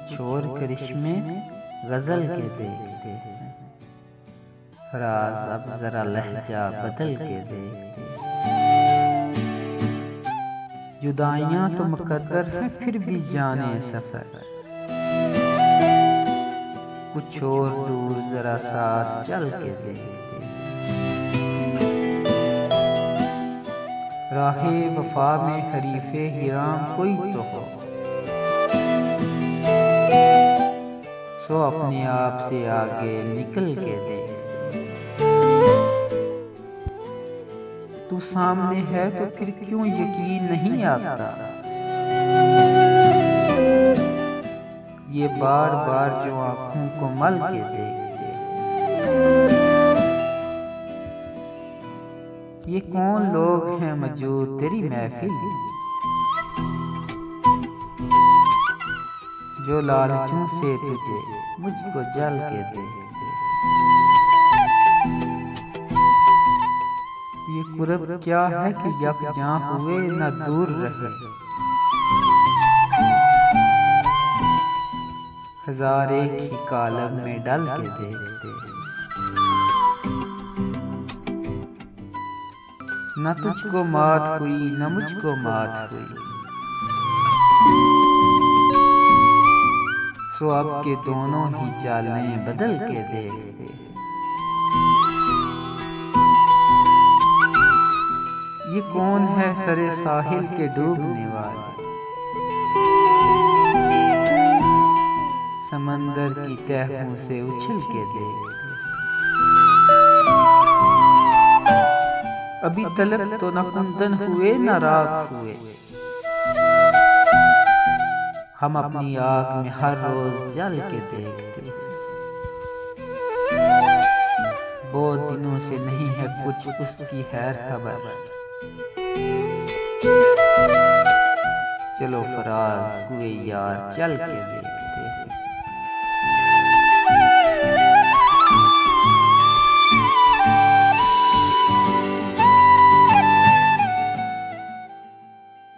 कुछ और करिश्मे गजल के देखते हैं। फराज अब जरा लहजा बदल के देखते। जुदाइयां तो मुकद्दर है फिर भी जाने सफर, कुछ और दूर जरा साथ चल के देखते। राहे वफा में हरीफे हिराम कोई तो हो, सो अपने आप से आगे निकल के देखते। तू सामने है तो फिर क्यों यकीन नहीं आता, ये बार बार जो आंखों को मल के देखते। ये कौन लोग हैं मौजूद तेरी महफिल में, जो लालचों से तुझे मुझको जल के देखते। ये कुरब क्या है कि यकजां हुए न दूर रहे, हजार एक ही कालम में डल के देखते। न तुझको मात हुई न मुझको मात हुई, सो अब के दोनों ही चालें बदल के देखते। ये कौन है सरे साहिल के डूबने वाले, समंदर की तहों से उछल के देखते। अभी तलक तो न कुंदन हुए न राख हुए, हम अपनी आग में हर रोज जल के देखते। बहुत दिनों से नहीं है कुछ उसकी खैर खबर, चलो फराज हुए यार चल के देखते।